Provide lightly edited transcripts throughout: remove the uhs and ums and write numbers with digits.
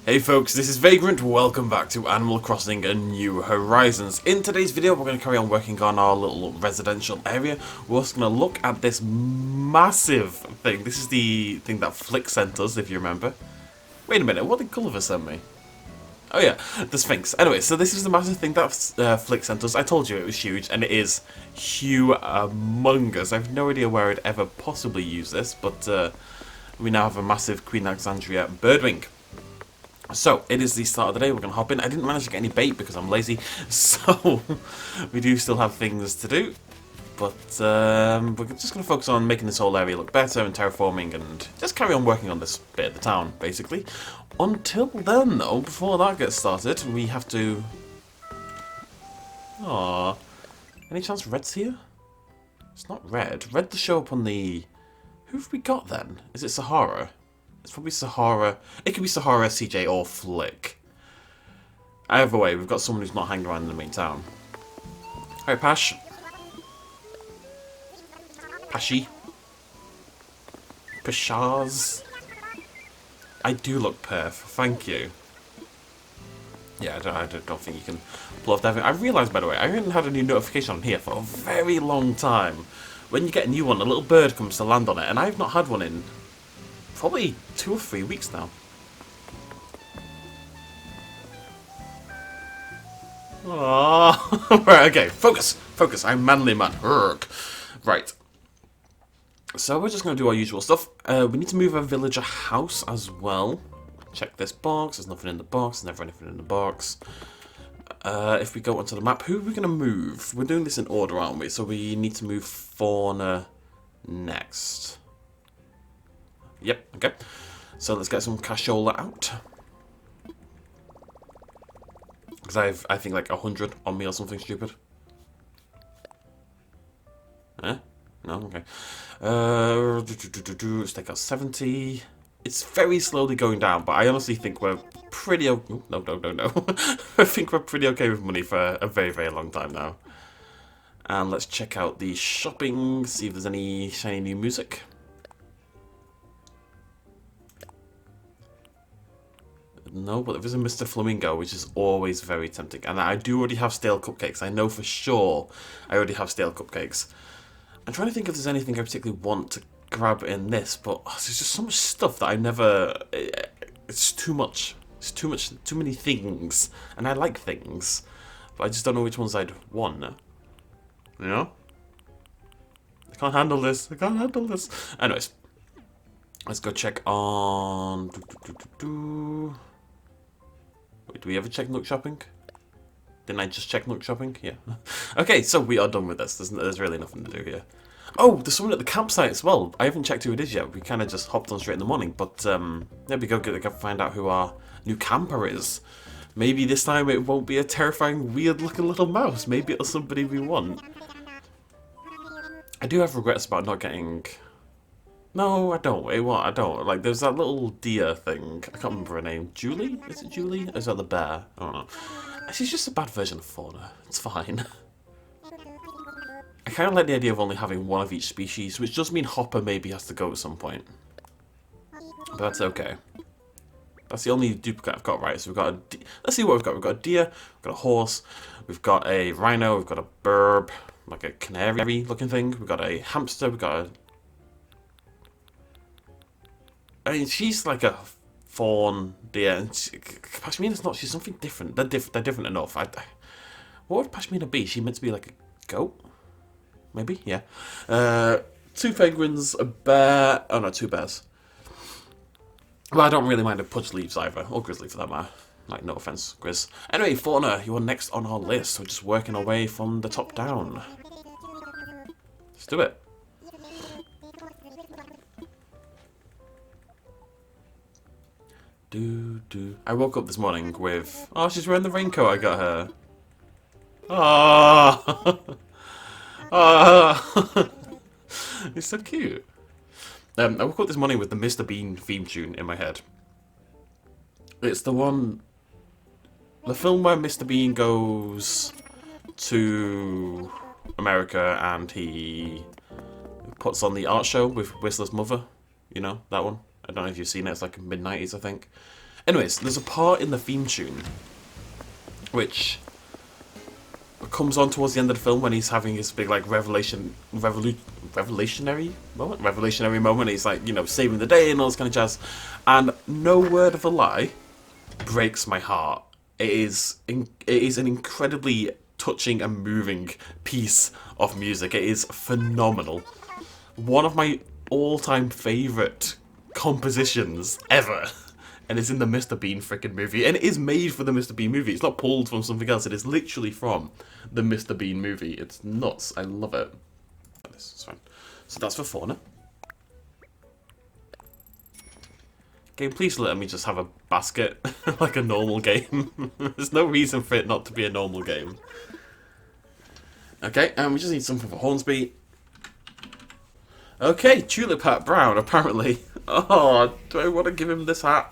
Hey folks, this is Vagrant, welcome back to Animal Crossing: A New Horizons. In today's video we're going to carry on working on our little residential area. We're also going to look at this massive thing. This is the thing that Flick sent us, if you remember. Wait a minute, what did Gulliver send me? Oh yeah, the Sphinx. Anyway, so this is the massive thing that Flick sent us. I told you it was huge, and it is humongous. I have no idea where I'd ever possibly use this, but we now have a massive Queen Alexandria birdwing. So, it is the start of the day, we're going to hop in. I didn't manage to get any bait because I'm lazy, so we do still have things to do. But we're just going to focus on making this whole area look better and terraforming and just carry on working on this bit of the town, basically. Until then, though, before that gets started, we have to... Aww. Any chance Red's here? It's not Red. Red to show up on the... Who have we got then? Is it Sahara? It's probably Sahara. It could be Sahara, CJ, or Flick. Either way, we've got someone who's not hanging around in the main town. Alright, Pash. Pashy. Pashaz. I do look perf. Thank you. Yeah, I don't think you can pull off that. I realised, by the way, I haven't had a new notification on here for a very long time. When you get a new one, a little bird comes to land on it, and I've not had one in probably 2 or 3 weeks now. Aww. Right, okay, focus! Focus, I'm manly man. Urgh. Right. So we're just going to do our usual stuff. We need to move a villager house as well. Check this box, there's nothing in the box, there's never anything in the box. If we go onto the map, who are we going to move? We're doing this in order, aren't we? So we need to move Fauna next. Yep, okay. So let's get some cashola out. Because I think like 100 on me or something stupid. Eh? No? Okay. Let's take out 70. It's very slowly going down, but I honestly think we're pretty... No. I think we're pretty okay with money for a very, very long time now. And let's check out the shopping, see if there's any shiny new music. No, but there is a Mr. Flamingo, which is always very tempting. And I do already have stale cupcakes. I know for sure I already have stale cupcakes. I'm trying to think if there's anything I particularly want to grab in this, but there's just so much stuff that I never... It's too much. It's too much, too many things. And I like things. But I just don't know which ones I'd want. You know? I can't handle this. I can't handle this. Anyways. Let's go check on... Wait, do we ever check Nook Shopping? Didn't I just check Nook Shopping? Yeah. Okay, so we are done with this. There's really nothing to do here. Oh, there's someone at the campsite as well. I haven't checked who it is yet. We kind of just hopped on straight in the morning. But there we go. Go find out who our new camper is. Maybe this time it won't be a terrifying, weird-looking little mouse. Maybe it'll somebody we want. I do have regrets about not getting... No, I don't. Wait, what? I don't. Like, there's that little deer thing. I can't remember her name. Julie? Is it Julie? Or is that the bear? I don't know. She's just a bad version of Fauna. It's fine. I kind of like the idea of only having one of each species, which does mean Hopper maybe has to go at some point. But that's okay. That's the only duplicate I've got, right? So we've got a... Let's see what we've got. We've got a deer, we've got a horse, we've got a rhino, we've got a burb, like a canary-looking thing. We've got a hamster, we've got a... I mean, she's like a fawn deer, and Pashmina's not. She's something different. They're different enough. What would Pashmina be? She meant to be like a goat? Maybe? Yeah. 2 penguins, a bear... Oh no, 2 bears. Well, I don't really mind if Pudge leaves either, or Grizzly for that matter. Like, no offense, Grizz. Anyway, Fauna, you're next on our list. We're just working our way from the top down. Let's do it. I woke up this morning with... Oh, she's wearing the raincoat I got her. Ah, ah. It's so cute. I woke up this morning with the Mr. Bean theme tune in my head. It's the one... The film where Mr. Bean goes to America and he puts on the art show with Whistler's mother. You know, that one? I don't know if you've seen it. It's like mid-90s, I think. Anyways, there's a part in the theme tune which comes on towards the end of the film when he's having his big like revolutionary moment. He's like, you know, saving the day and all this kind of jazz, and no word of a lie breaks my heart. It is an incredibly touching and moving piece of music. It is phenomenal. One of my all-time favourite compositions ever. And it's in the Mr. Bean frickin' movie. And it is made for the Mr. Bean movie. It's not pulled from something else. It is literally from the Mr. Bean movie. It's nuts. I love it. This is fine. So that's for fauna. Game, please let me just have a basket like a normal game. There's no reason for it not to be a normal game. Okay, and we just need something for Hornsby. Okay, Tulip Hat Brown, apparently. Oh, do I want to give him this hat?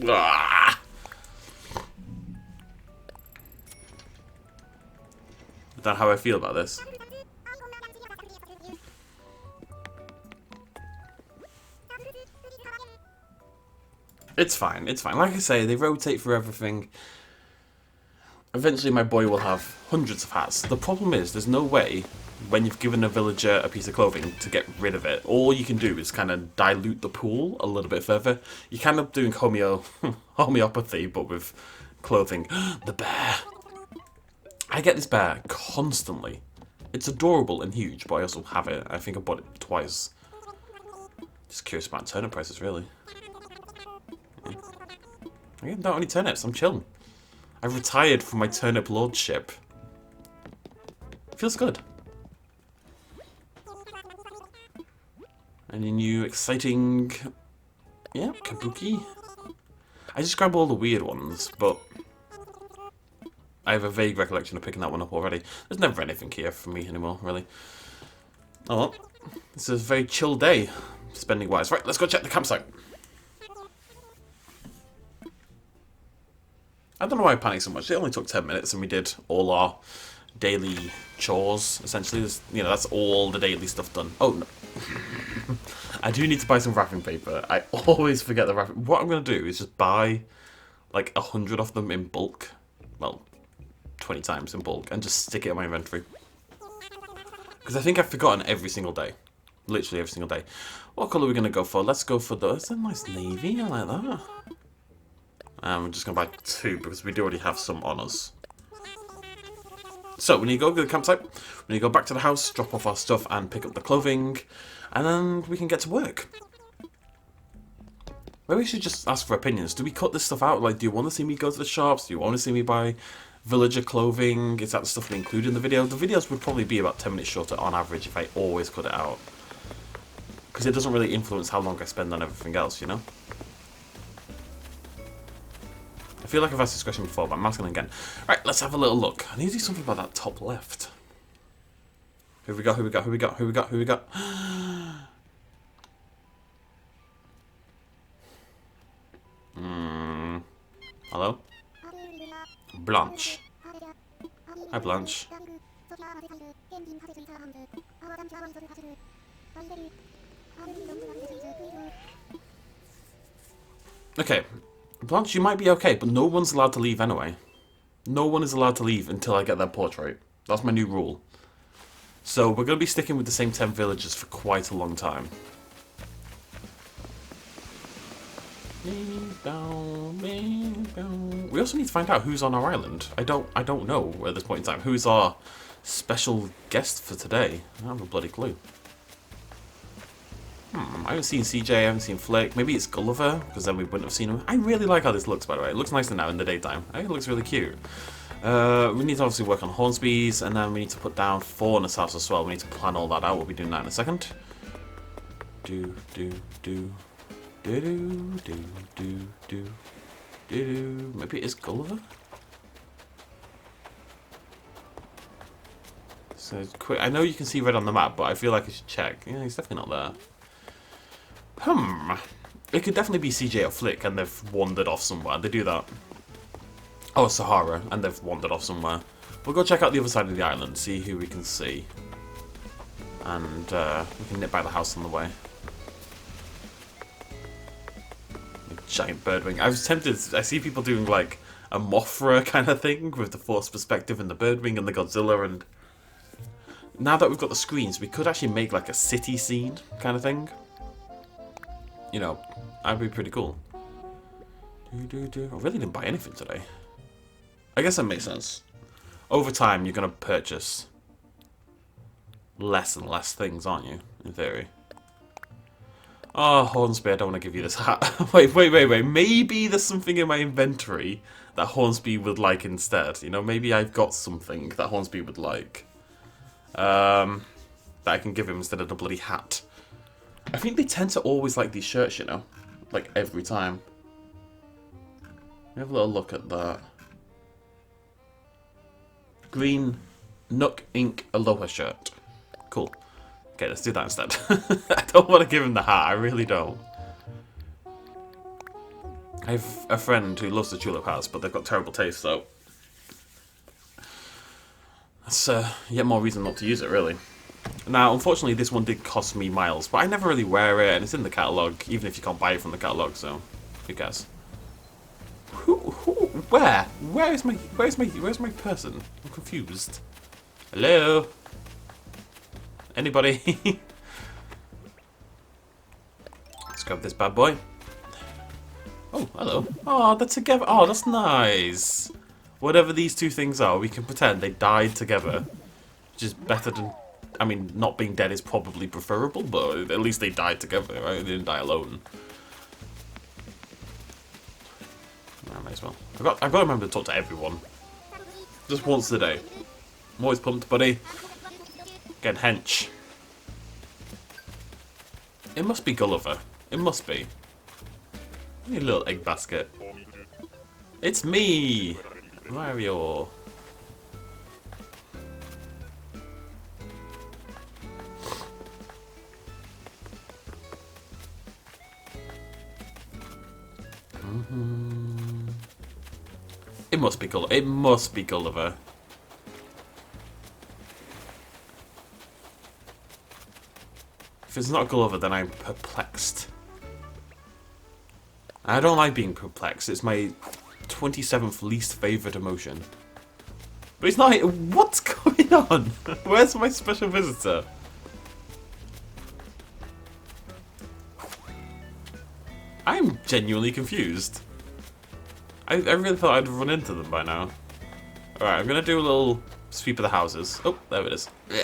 Ah. Is that how I feel about this? It's fine, it's fine. Like I say, they rotate for everything. Eventually my boy will have hundreds of hats. The problem is, there's no way, when you've given a villager a piece of clothing, to get rid of it. All you can do is kind of dilute the pool a little bit further. You're kind of doing homeopathy, but with clothing. The bear. I get this bear constantly. It's adorable and huge, but I also have it. I think I bought it twice. Just curious about turnip prices, really. Yeah, not only turnips, I'm chilling. I've retired from my turnip lordship. Feels good. Any new exciting... Yeah, kabuki. I just grab all the weird ones, but... I have a vague recollection of picking that one up already. There's never anything here for me anymore, really. Oh well. This is a very chill day, spending-wise. Right, let's go check the campsite. I don't know why I panicked so much. It only took 10 minutes and we did all our daily chores, essentially. You know, that's all the daily stuff done. Oh, no. I do need to buy some wrapping paper. I always forget the wrapping. What I'm going to do is just buy like 100 of them in bulk. Well, 20 times in bulk and just stick it in my inventory. Because I think I've forgotten every single day. Literally every single day. What colour are we going to go for? Let's go for the... It's a nice navy. I like that. I'm just going to buy 2 because we do already have some on us. So, when you go to the campsite, when you go back to the house, drop off our stuff and pick up the clothing, and then we can get to work. Maybe we should just ask for opinions. Do we cut this stuff out? Like, do you want to see me go to the shops? Do you want to see me buy villager clothing? Is that the stuff we include in the video? The videos would probably be about 10 minutes shorter on average if I always cut it out. Because it doesn't really influence how long I spend on everything else, you know? I feel like I've asked this question before, but I'm asking again. Right, let's have a little look. I need to do something about that top left. Who we got, who we got, who we got, who we got, who we got? Hello? Blanche. Hi, Blanche. Okay. Blanche, you might be okay, but no one's allowed to leave anyway. No one is allowed to leave until I get their portrait. That's my new rule. So we're going to be sticking with the same 10 villagers for quite a long time. We also need to find out who's on our island. I don't know at this point in time. Who's our special guest for today? I don't have a bloody clue. I haven't seen CJ, I haven't seen Flick. Maybe it's Gulliver, because then we wouldn't have seen him. I really like how this looks, by the way. It looks nicer now in the daytime. I think it looks really cute. We need to obviously work on Hornsby's, and then we need to put down Fauna's house as well. We need to plan all that out. We'll be doing that in a second. Maybe it is Gulliver? So quick. I know you can see red on the map, but I feel like I should check. Yeah, he's definitely not there. It could definitely be CJ or Flick, and they've wandered off somewhere. They do that. Oh, Sahara, and they've wandered off somewhere. We'll go check out the other side of the island, see who we can see. And we can nip by the house on the way. giant birdwing. I was tempted. I see people doing like a Mothra kind of thing with the forced perspective and the birdwing and the Godzilla. And now that we've got the screens, we could actually make like a city scene kind of thing. You know, that'd be pretty cool. I really didn't buy anything today. I guess that makes sense. Over time, you're going to purchase less and less things, aren't you? In theory. Oh, Hornsby, I don't want to give you this hat. Wait. Maybe there's something in my inventory that Hornsby would like instead. You know, maybe I've got something that Hornsby would like. That I can give him instead of the bloody hat. I think they tend to always like these shirts, you know? Like, every time. Have a little look at that. Green Nook Ink Aloha shirt. Cool. Okay, let's do that instead. I don't want to give him the hat, I really don't. I have a friend who loves the tulip hats, but they've got terrible taste, so... That's yet more reason not to use it, really. Now, unfortunately, this one did cost me miles, but I never really wear it, and it's in the catalogue, even if you can't buy it from the catalogue, so who cares? Where? Where's my person? I'm confused. Hello? Anybody? Let's grab this bad boy. Oh, hello. Oh, they're together. Oh, that's nice. Whatever these two things are, we can pretend they died together. Which is better than... I mean, not being dead is probably preferable, but at least they died together, right? They didn't die alone. I might as well. I've got to remember to talk to everyone. Just once a day. I'm always pumped, buddy. Getting hench. It must be Gulliver. It must be. You little egg basket. It's me! Mario. It must be Gulliver. It must be Gulliver. If it's not Gulliver, then I'm perplexed. I don't like being perplexed. It's my 27th least favourite emotion. But it's not... What's going on? Where's my special visitor? I'm genuinely confused. I really thought I'd run into them by now. Alright, I'm going to do a little sweep of the houses. Oh, there it is. Yeah.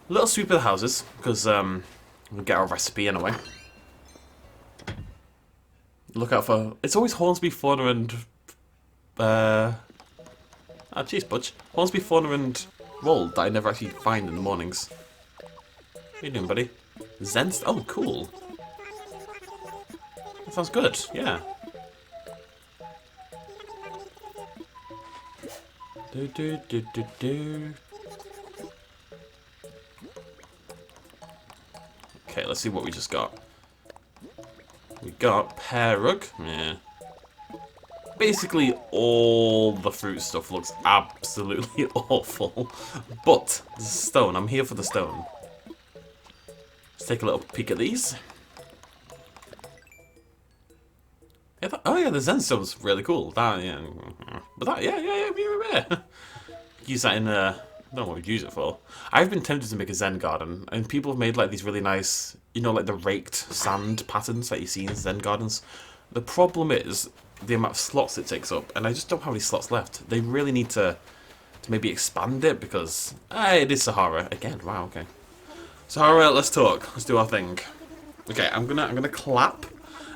A little sweep of the houses, because we'll get our recipe anyway. Look out for... It's always Hornsby, Fauna, and... Ah, jeez, Budge. Hornsby, Fauna, and Roald that I never actually find in the mornings. What are you doing, buddy? Zenst? Oh, cool. That sounds good, yeah. Okay, let's see what we just got. We got pear rug. Yeah. Basically, all the fruit stuff looks absolutely awful. But, there's a stone. I'm here for the stone. Let's take a little peek at these. Yeah, oh yeah, the Zenstone's really cool. That, yeah. But that, yeah. Use that in, I don't know what we'd use it for. I've been tempted to make a Zen garden, and people have made like these really nice, you know, like the raked sand patterns that you see in Zen gardens. The problem is the amount of slots it takes up, and I just don't have any slots left. They really need to maybe expand it, because it is Sahara again. Wow, okay. Sahara, let's talk. Let's do our thing. Okay, I'm gonna clap,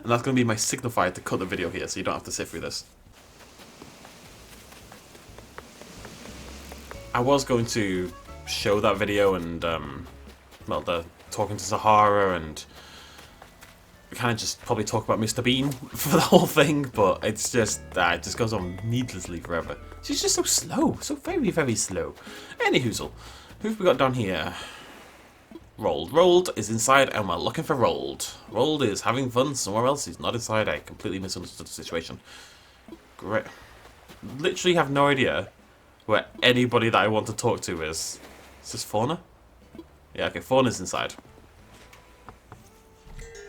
and that's gonna be my signifier to cut the video here, so you don't have to sit through this. I was going to show that video and, well, the talking to Sahara and kind of just probably talk about Mr. Bean for the whole thing, but it's just, it just goes on needlessly forever. She's just so slow, so very, very slow. Anyhoozle, who have we got down here? Roald. Roald is inside and we're looking for Roald. Roald is having fun somewhere else, he's not inside. I completely misunderstood the situation. Great. Literally have no idea where anybody that I want to talk to is. Is this Fauna? Yeah, okay, Fauna's inside.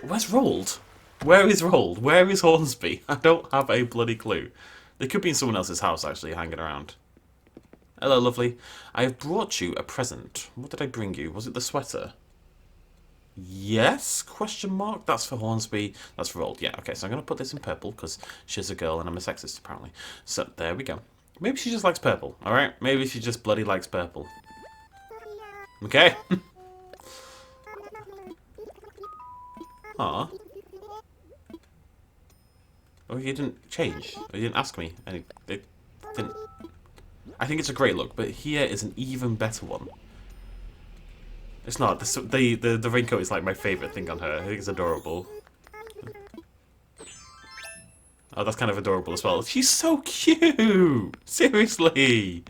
Where's Roald? Where is Roald? Where is Hornsby? I don't have a bloody clue. They could be in someone else's house, actually, hanging around. Hello, lovely. I have brought you a present. What did I bring you? Was it the sweater? Yes? Question mark? That's for Hornsby. That's for Roald. Yeah, okay, so I'm going to put this in purple because she's a girl and I'm a sexist, apparently. So, there we go. Maybe she just likes purple, alright? Maybe she just bloody likes purple. Okay. Aw. Oh, you didn't change. You didn't ask me. And it didn't. I think it's a great look, but here is an even better one. It's not. The raincoat is like my favourite thing on her. I think it's adorable. Oh, that's kind of adorable as well. She's so cute! Seriously!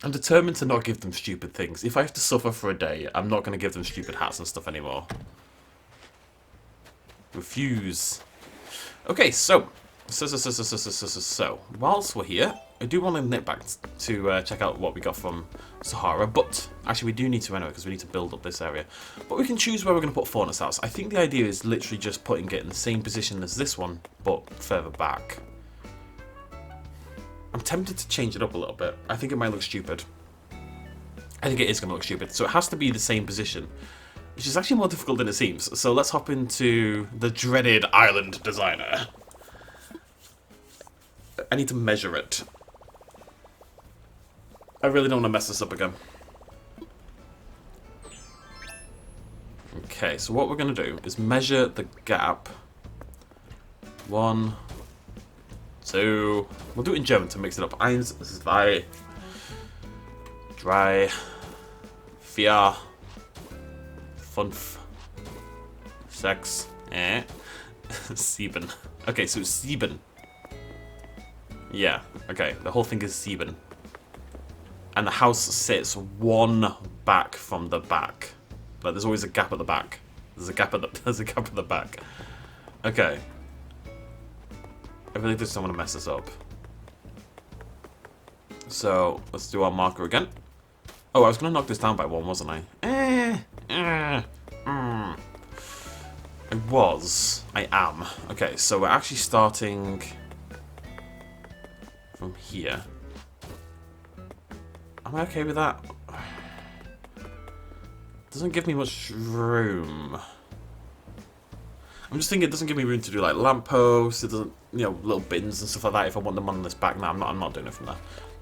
I'm determined to not give them stupid things. If I have to suffer for a day, I'm not going to give them stupid hats and stuff anymore. Refuse. Okay, so whilst we're here, I do want to nip back to check out what we got from Sahara, but actually we do need to anyway because we need to build up this area. But we can choose where we're going to put Fauna's house. I think the idea is literally just putting it in the same position as this one, but further back. I'm tempted to change it up a little bit. I think it might look stupid. I think it is going to look stupid. So it has to be the same position, which is actually more difficult than it seems. So let's hop into the dreaded island designer. I need to measure it. I really don't want to mess this up again. Okay, so what we're going to do is measure the gap. 1, 2. We'll do it in German to mix it up. 1, 2, 3, 4, 5, 6, 7. Okay, so 7. Yeah, okay, the whole thing is 7. And the house sits 1 back from the back. Like there's always a gap at the back. There's a gap at the back. Okay. I really just don't want to mess this up. So let's do our marker again. Oh, I was gonna knock this down by 1, wasn't I? I am. Okay, so we're actually starting from here. Am I okay with that? Doesn't give me much room. I'm just thinking it doesn't give me room to do like lampposts. It doesn't, you know, little bins and stuff like that. If I want them on this back, no, I'm not doing it from there.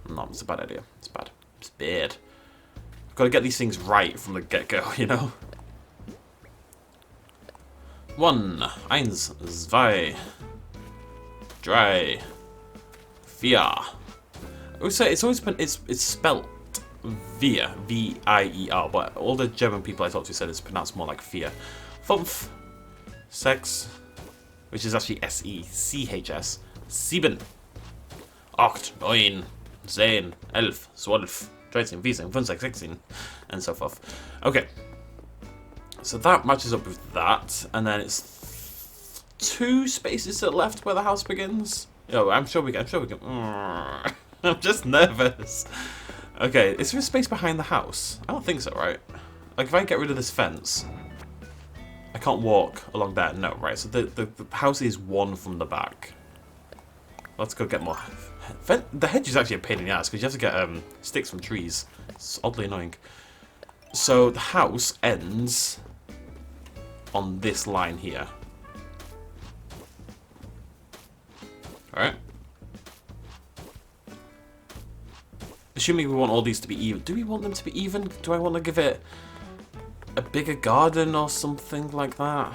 No, it's a bad idea. It's bad. It's bad. I've got to get these things right from the get-go, you know. 1, 2, 3, 4. I would say it's always been it's spelt Vier, V-I-E-R, but all the German people I talked to said it's pronounced more like Vier. 5, 6, which is actually S-E-C-H-S. 7, 8, 9, 10, 11, 12, 13, 14, 15, 16, and so forth. Okay. So that matches up with that, and then it's 2 spaces to the left where the house begins. Oh, I'm sure we can. I'm just nervous. Okay, is there a space behind the house? I don't think so, right? Like, if I get rid of this fence, I can't walk along that. No, right? So the house is 1 from the back. Let's go get more. The hedge is actually a pain in the ass because you have to get sticks from trees. It's oddly annoying. So the house ends on this line here. Alright. Assuming we want all these to be even. Do we want them to be even? Do I want to give it a bigger garden or something like that?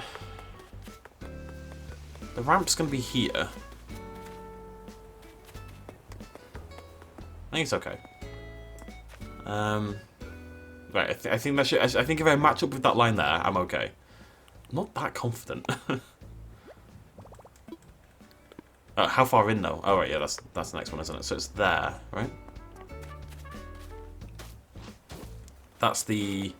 The ramp's going to be here. I think it's okay. Right, I think that should. I think if I match up with that line there, I'm okay. Not that confident. How far in though? Oh right, yeah, that's the next one, isn't it? So it's there, right? That's the.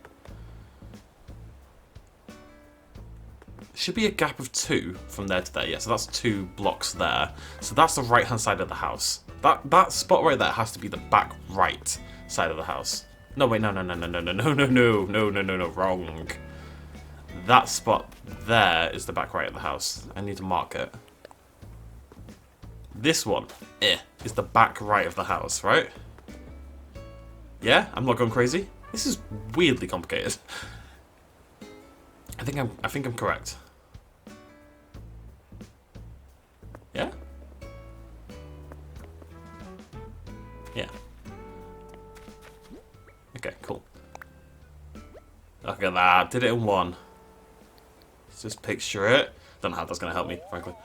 Should be a gap of 2 from there to there. Yeah, so that's 2 blocks there. So that's the right hand side of the house. That spot right there has to be the back right side of the house. No wait, no, wrong. That spot there is the back right of the house. I need to mark it. This one, is the back right of the house, right? Yeah, I'm not going crazy. This is weirdly complicated. I think I'm correct. Yeah? Yeah. Okay, cool. Look at that, did it in one. Let's just picture it. Don't know how that's gonna help me, frankly.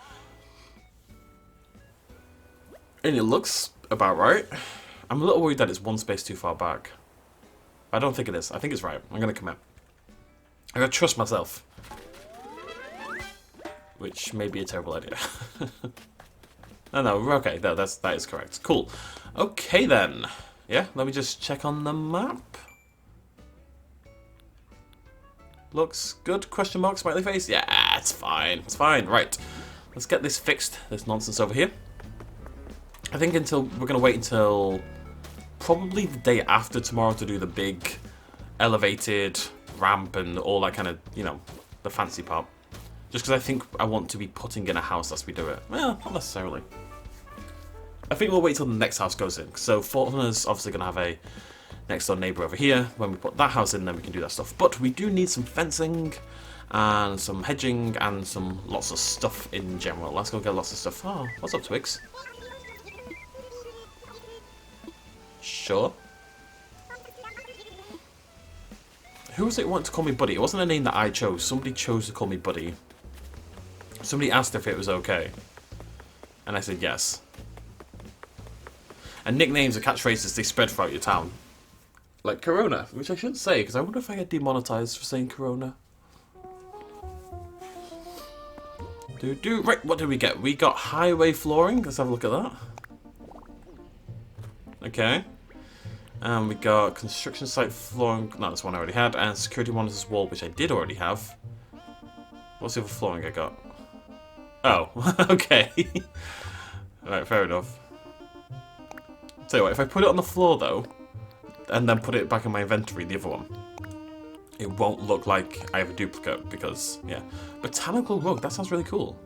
And it looks about right. I'm a little worried that it's one space too far back. I don't think it is. I think it's right. I'm gonna commit. I gotta trust myself. Which may be a terrible idea. No, okay, that is correct. Cool. Okay then. Yeah, let me just check on the map. Looks good, question mark, smiley face. Yeah, it's fine, it's fine. Right, let's get this fixed, this nonsense over here. I think we're gonna wait until probably the day after tomorrow to do the big elevated ramp and all that kind of, you know, the fancy part. Just because I think I want to be putting in a house as we do it. Well, not necessarily. I think we'll wait till the next house goes in. So Fortuna's obviously going to have a next door neighbour over here. When we put that house in, then we can do that stuff. But we do need some fencing and some hedging and some lots of stuff in general. Let's go get lots of stuff. Oh, what's up, Twix? Sure. Who was it who wanted to call me Buddy? It wasn't a name that I chose. Somebody chose to call me Buddy. Somebody asked if it was okay. And I said yes. And nicknames are catchphrases, they spread throughout your town. Like Corona, which I shouldn't say, because I wonder if I get demonetized for saying Corona. Right, what did we get? We got highway flooring. Let's have a look at that. Okay. And we got construction site flooring. No, that's one I already had. And security monitors wall, which I did already have. What's the other flooring I got? Oh, okay. Alright, fair enough. Tell you what, if I put it on the floor though, and then put it back in my inventory, the other one, it won't look like I have a duplicate because, yeah. Botanical rug, that sounds really cool.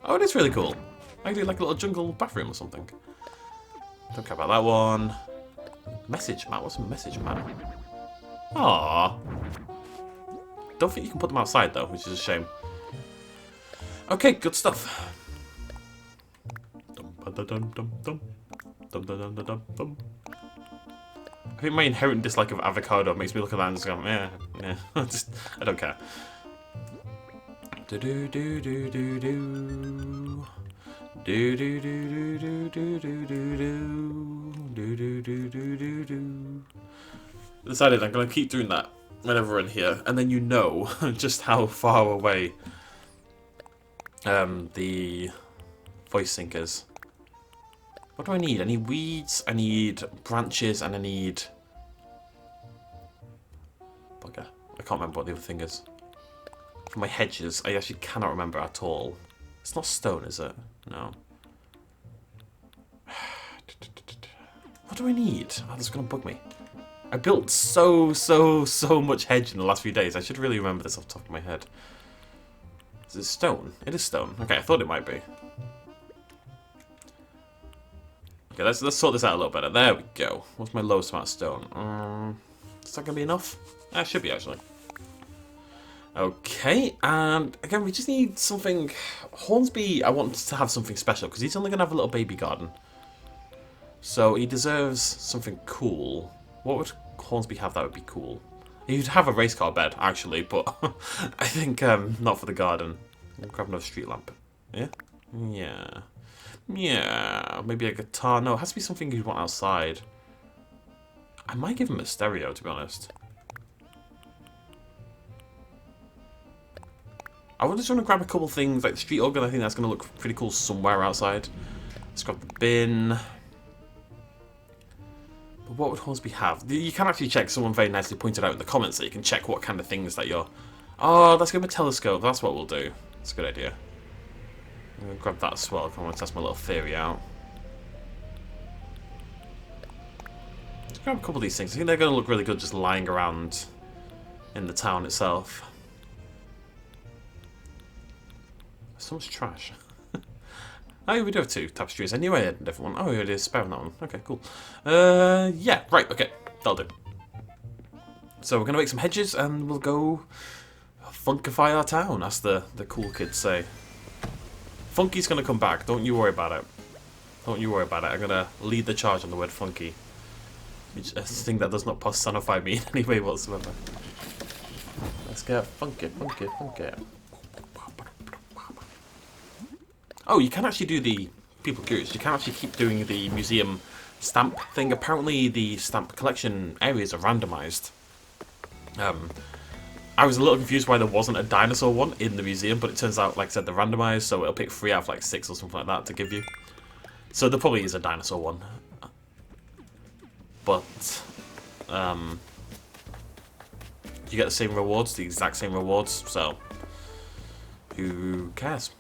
Oh, it is really cool. I can do like a little jungle bathroom or something. Don't care about that one. Message mat, what's a message mat? Aww. Don't think you can put them outside though, which is a shame. Okay, good stuff. I think my inherent dislike of avocado makes me look at that and just go, yeah. I don't care. Decided I'm gonna keep doing that whenever we're in here, and then you know just how far away the voice sync is. What do I need? I need weeds, I need branches, and I need... Bugger. I can't remember what the other thing is. For my hedges, I actually cannot remember at all. It's not stone, is it? No. What do I need? Oh, that's going to bug me. I built so much hedge in the last few days. I should really remember this off the top of my head. Is it stone? It is stone. Okay, I thought it might be. Okay, let's sort this out a little better. There we go. What's my lowest amount of stone? Is that going to be enough? That should be, actually. Okay, and again, we just need something... Hornsby, I want to have something special, because he's only going to have a little baby garden. So he deserves something cool. What would Hornsby have that would be cool? He'd have a race car bed, actually, but I think not for the garden. I'll grab another street lamp. Yeah? Yeah. Yeah, maybe a guitar. No, it has to be something you'd want outside. I might give him a stereo, to be honest. I would just want to grab a couple things, like the street organ. I think that's going to look pretty cool somewhere outside. Let's grab the bin. But what would Hornsby have? You can actually check. Someone very nicely pointed out in the comments that you can check what kind of things that you're... Oh, let's give him a telescope. That's what we'll do. That's a good idea. I'm going to grab that as well if I want to test my little theory out. Let's grab a couple of these things. I think they're going to look really good just lying around in the town itself. so much trash. Oh, we do have 2 tapestries. I knew I had a different one. Oh, it is spare on that one. Okay, cool. Yeah, right, okay. That'll do. So we're going to make some hedges and we'll go funkify our town, as the cool kids say. Funky's going to come back. Don't you worry about it. Don't you worry about it. I'm going to lead the charge on the word funky. Which is a thing that does not personify me in any way whatsoever. Let's get funky, funky, funky. Oh, you can actually do the... People curious, you can actually keep doing the museum stamp thing. Apparently the stamp collection areas are randomised. I was a little confused why there wasn't a dinosaur one in the museum, but it turns out, like I said, they're randomised, so it'll pick 3 out of like 6 or something like that to give you. So there probably is a dinosaur one. But, you get the same rewards, the exact same rewards, so who cares?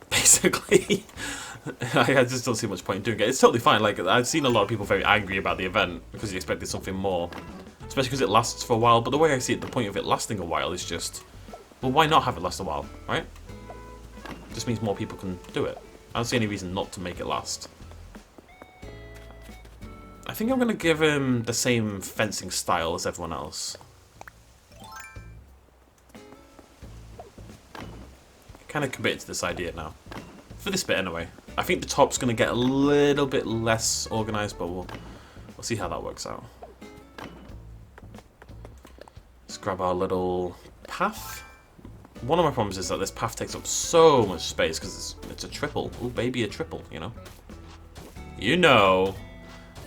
Basically. I just don't see much point in doing it. It's totally fine. Like, I've seen a lot of people very angry about the event because you expected something more. Especially because it lasts for a while. But the way I see it, the point of it lasting a while is just... Well, why not have it last a while, right? Just means more people can do it. I don't see any reason not to make it last. I think I'm going to give him the same fencing style as everyone else. Kind of committed to this idea now. For this bit, anyway. I think the top's going to get a little bit less organised, but we'll see how that works out. Let's grab our little path. One of my problems is that this path takes up so much space because it's a triple. Ooh, baby, a triple, you know? You know.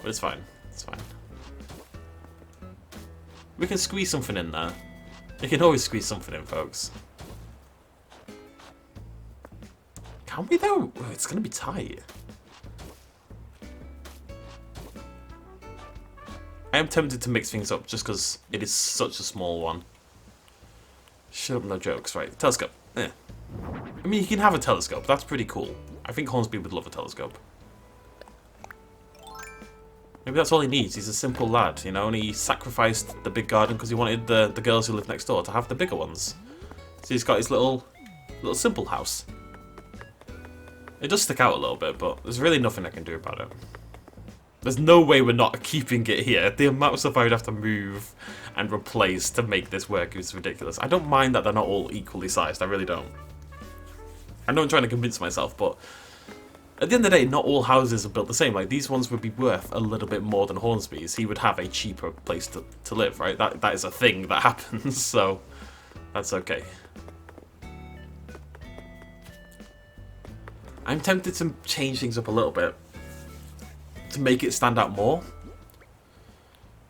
But it's fine. It's fine. We can squeeze something in there. You can always squeeze something in, folks. Can we though? It's going to be tight. I am tempted to mix things up just because it is such a small one. Shut up, no jokes. Right, telescope. Yeah. I mean, you can have a telescope. That's pretty cool. I think Hornsby would love a telescope. Maybe that's all he needs. He's a simple lad, you know, and he sacrificed the big garden because he wanted the girls who live next door to have the bigger ones. So he's got his little simple house. It does stick out a little bit, but there's really nothing I can do about it. There's no way we're not keeping it here. The amount of stuff I would have to move and replace to make this work is ridiculous. I don't mind that they're not all equally sized. I really don't. I know I'm trying to convince myself, but at the end of the day, not all houses are built the same. Like, these ones would be worth a little bit more than Hornsby's. He would have a cheaper place to live, right? That is a thing that happens, so that's okay. I'm tempted to change things up a little bit to make it stand out more.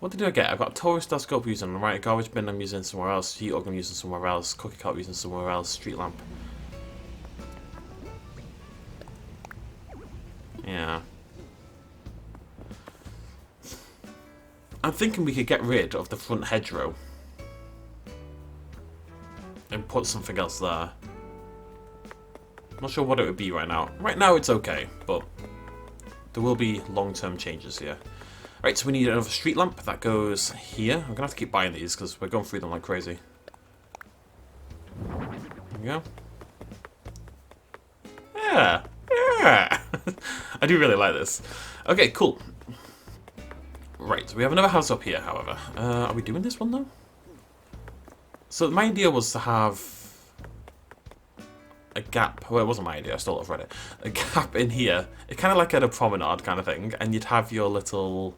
What did I get? I've got a tourist telescope using on the right, a garbage bin I'm using somewhere else, heat organ I'm using somewhere else, cookie cutter using somewhere else, street lamp. Yeah. I'm thinking we could get rid of the front hedgerow and put something else there. Not sure what it would be right now. Right now it's okay, but there will be long-term changes here. Right, so we need another street lamp that goes here. I'm going to have to keep buying these because we're going through them like crazy. There we go. Yeah, yeah. I do really like this. Okay, cool. Right, so we have another house up here, however. Are we doing this one though? So my idea was to have a gap. Well, it wasn't my idea. I stole it off Reddit. A gap in here. It kind of like at a promenade kind of thing, and you'd have your little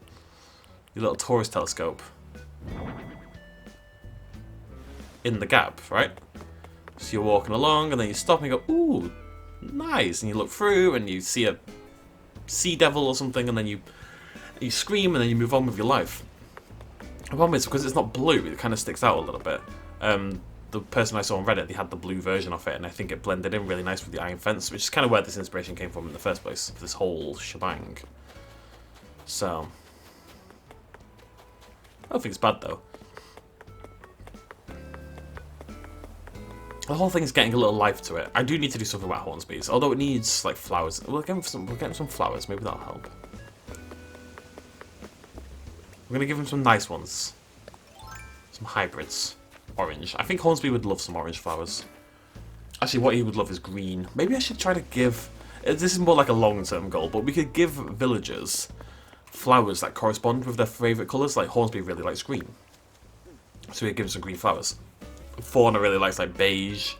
tourist telescope in the gap, right? So you're walking along, and then you stop and you go, "Ooh, nice!" And you look through, and you see a sea devil or something, and then you scream, and then you move on with your life. The problem is because it's not blue, it kind of sticks out a little bit. The person I saw on Reddit, they had the blue version of it, and I think it blended in really nice with the iron fence, which is kind of where this inspiration came from in the first place, for this whole shebang. So, I don't think it's bad though. The whole thing is getting a little life to it. I do need to do something about Hornsby's, although it needs like flowers. We'll get him some flowers. Maybe that'll help. We're gonna give him some nice ones, some hybrids. Orange. I think Hornsby would love some orange flowers. Actually, what he would love is green. Maybe I should try to give... This is more like a long-term goal, but we could give villagers flowers that correspond with their favourite colours. Like Hornsby really likes green, so we could give him some green flowers. Fauna really likes like beige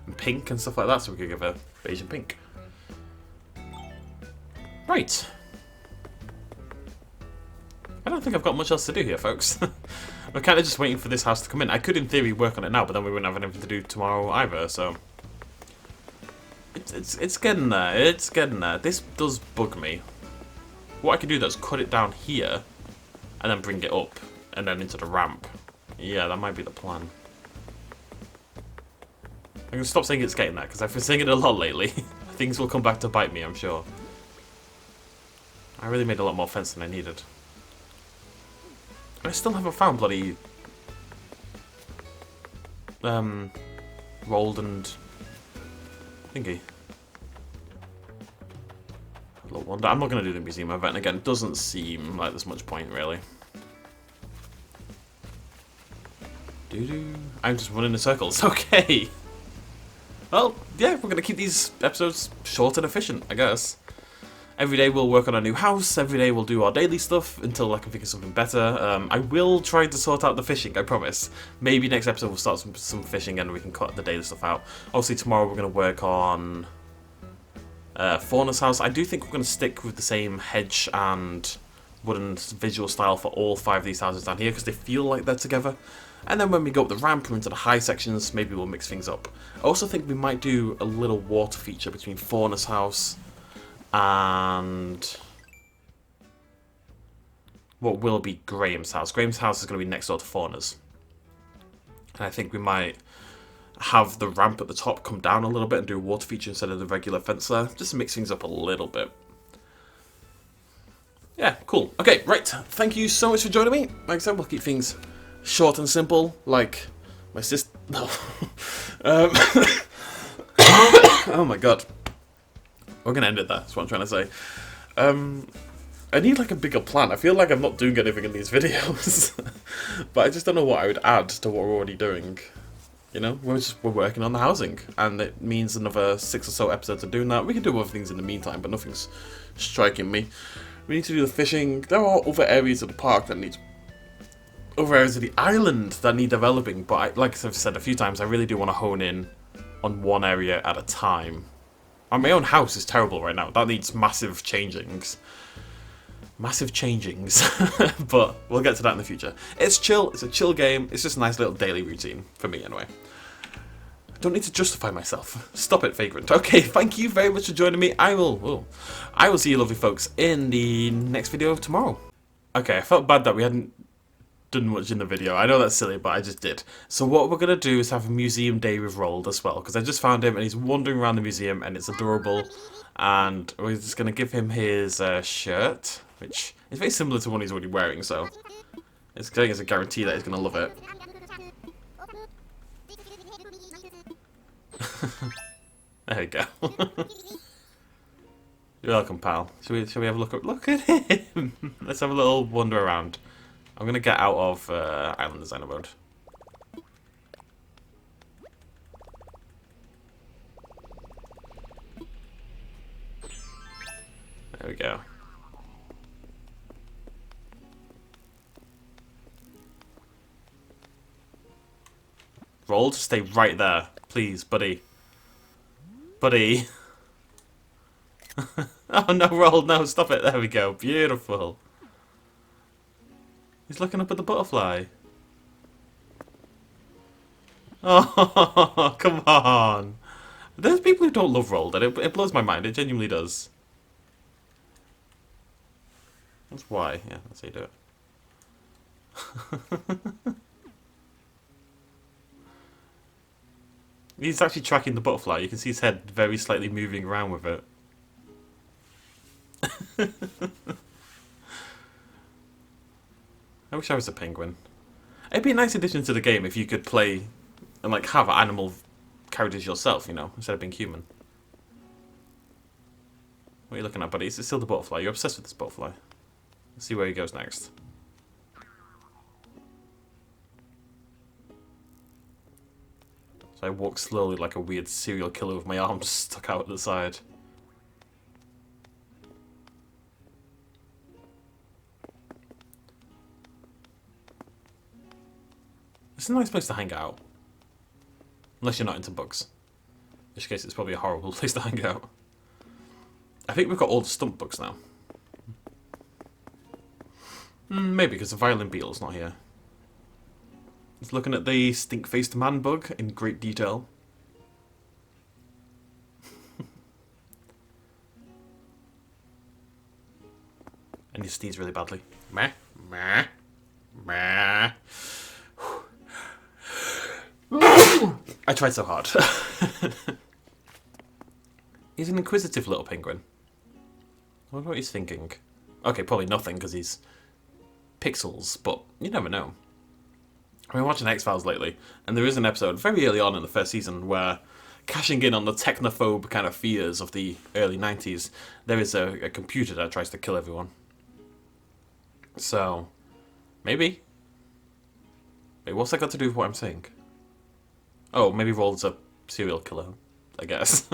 and pink and stuff like that, so we could give her beige and pink. Right. I don't think I've got much else to do here, folks. We're kind of just waiting for this house to come in. I could, in theory, work on it now, but then we wouldn't have anything to do tomorrow either, so... It's getting there. It's getting there. This does bug me. What I could do though is cut it down here, and then bring it up, and then into the ramp. Yeah, that might be the plan. I'm going to stop saying it's getting there, because I've been saying it a lot lately. Things will come back to bite me, I'm sure. I really made a lot more fence than I needed. I still haven't found bloody... Rolled and... thingy. Little wonder. I'm not going to do the museum event again. It doesn't seem like there's much point, really. I'm just running in circles. Okay. Well, yeah, we're going to keep these episodes short and efficient, I guess. Every day we'll work on a new house. Every day we'll do our daily stuff until I can think of something better. I will try to sort out the fishing, I promise. Maybe next episode we'll start some fishing and we can cut the daily stuff out. Obviously tomorrow we're going to work on Fauna's house. I do think we're going to stick with the same hedge and wooden visual style for all 5 of these houses down here because they feel like they're together. And then when we go up the ramp and into the high sections, maybe we'll mix things up. I also think we might do a little water feature between Fauna's house and what will be Graham's house. Graham's house is going to be next door to Fauna's. And I think we might have the ramp at the top come down a little bit and do a water feature instead of the regular fence there. Just to mix things up a little bit. Yeah, cool. Okay, right. Thank you so much for joining me. Like I said, we'll keep things short and simple, like my sister... No. Oh my god. We're going to end it there, that's what I'm trying to say. I need like a bigger plan. I feel like I'm not doing anything in these videos. But I just don't know what I would add to what we're already doing. You know, we're working on the housing. And it means another 6 or so episodes of doing that. We can do other things in the meantime, but nothing's striking me. We need to do the fishing. There are other areas of the park that need... Other areas of the island that need developing. But like I've said a few times, I really do want to hone in on one area at a time. And my own house is terrible right now. That needs massive changings. Massive changings. But we'll get to that in the future. It's chill. It's a chill game. It's just a nice little daily routine. For me, anyway. I don't need to justify myself. Stop it, Vagrant. Okay, thank you very much for joining me. I will see you lovely folks in the next video tomorrow. Okay, I felt bad that we hadn't done much in the video. I know that's silly, but I just did. So what we're going to do is have a museum day with Roald as well, because I just found him and he's wandering around the museum and it's adorable. And we're just going to give him his shirt, which is very similar to one he's already wearing, so I think it's a guarantee that he's going to love it. There we go. You're welcome, pal. Shall we have a look at him? Let's have a little wander around. I'm going to get out of Island Designer mode. There we go. Roald, stay right there. Please, buddy. Buddy. Oh no, Roald, no, stop it. There we go. Beautiful. He's looking up at the butterfly. Oh, come on. There's people who don't love Roald, and it blows my mind. It genuinely does. That's why. Yeah, that's how you do it. He's actually tracking the butterfly. You can see his head very slightly moving around with it. I wish I was a penguin. It'd be a nice addition to the game if you could play and like have animal characters yourself, you know, instead of being human. What are you looking at, buddy? It's still the butterfly. You're obsessed with this butterfly. Let's see where he goes next. So I walk slowly like a weird serial killer with my arms stuck out at the side. It's a nice place to hang out. Unless you're not into bugs. In which case it's probably a horrible place to hang out. I think we've got all the stump bugs now. Maybe because the violin beetle's not here. It's looking at the stink-faced man bug in great detail. And he sneezes really badly. Meh, meh, meh. I tried so hard. He's an inquisitive little penguin. I wonder what he's thinking. Okay, probably nothing because he's pixels, but you never know. I've been watching X-Files lately, and there is an episode very early on in the first season where, cashing in on the technophobe kind of fears of the early 90s, there is a computer that tries to kill everyone. So, maybe. Wait, what's that got to do with what I'm saying? Oh, maybe Roald's a serial killer, I guess.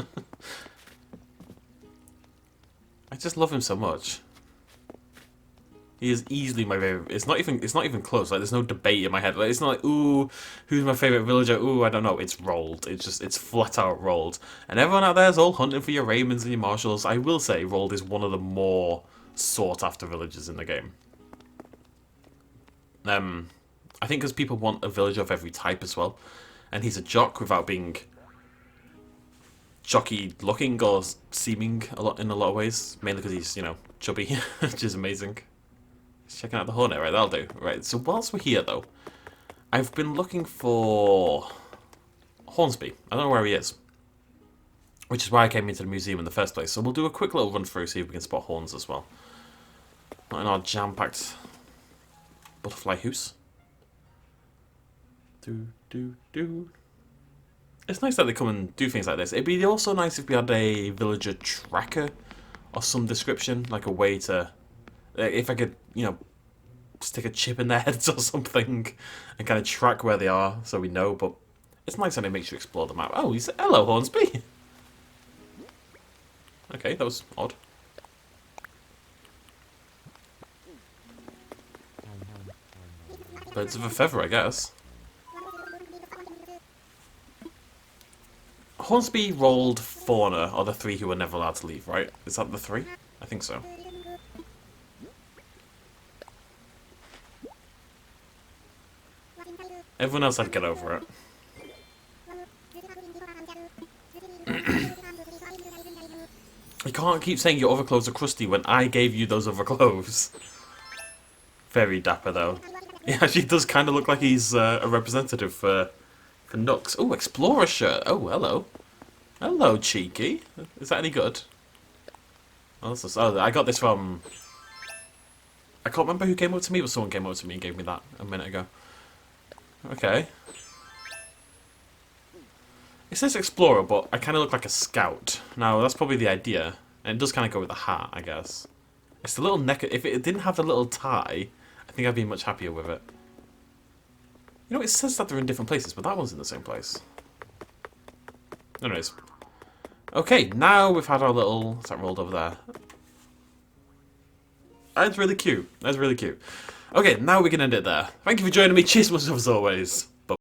I just love him so much. He is easily my favorite. It's not even close. Like, there's no debate in my head. Like, it's not like, ooh, who's my favorite villager? Ooh, I don't know. It's Roald. It's flat out Roald. And everyone out there is all hunting for your Raymonds and your Marshalls. I will say Roald is one of the more sought after villagers in the game. I think because people want a villager of every type as well, and he's a jock without being jockey looking or seeming in a lot of ways. Mainly because he's, you know, chubby, which is amazing. Checking out the Hornet, right? That'll do. Right, so whilst we're here, though, I've been looking for Hornsby. I don't know where he is, which is why I came into the museum in the first place. So we'll do a quick little run through, see if we can spot horns as well. Not in our jam-packed butterfly house. It's nice that they come and do things like this. It'd be also nice if we had a villager tracker or some description, like a way to... If I could, you know, stick a chip in their heads or something and kind of track where they are so we know, but it's nice when it makes you explore the map. Oh, he's... Hello, Hornsby! Okay, that was odd. Birds of a feather, I guess. Hornsby, Roald, Fauna are the three who were never allowed to leave, right? Is that the three? I think so. Everyone else had to get over it. You can't keep saying your other clothes are crusty when I gave you those other clothes. Very dapper, though. He actually does kind of look like he's a representative for Nooks. Oh, Explorer shirt. Oh, hello. Hello, cheeky. Is that any good? Oh, I got this from... I can't remember who came up to me, but someone came up to me and gave me that a minute ago. Okay. It says Explorer, but I kind of look like a scout. Now, that's probably the idea. And it does kind of go with the hat, I guess. It's the little neck... If it didn't have the little tie, I think I'd be much happier with it. You know, it says that they're in different places, but that one's in the same place. Anyways. Okay, now we've had our little... What's that rolled over there? That's really cute. That's really cute. Okay, now we can end it there. Thank you for joining me. Cheers much as always.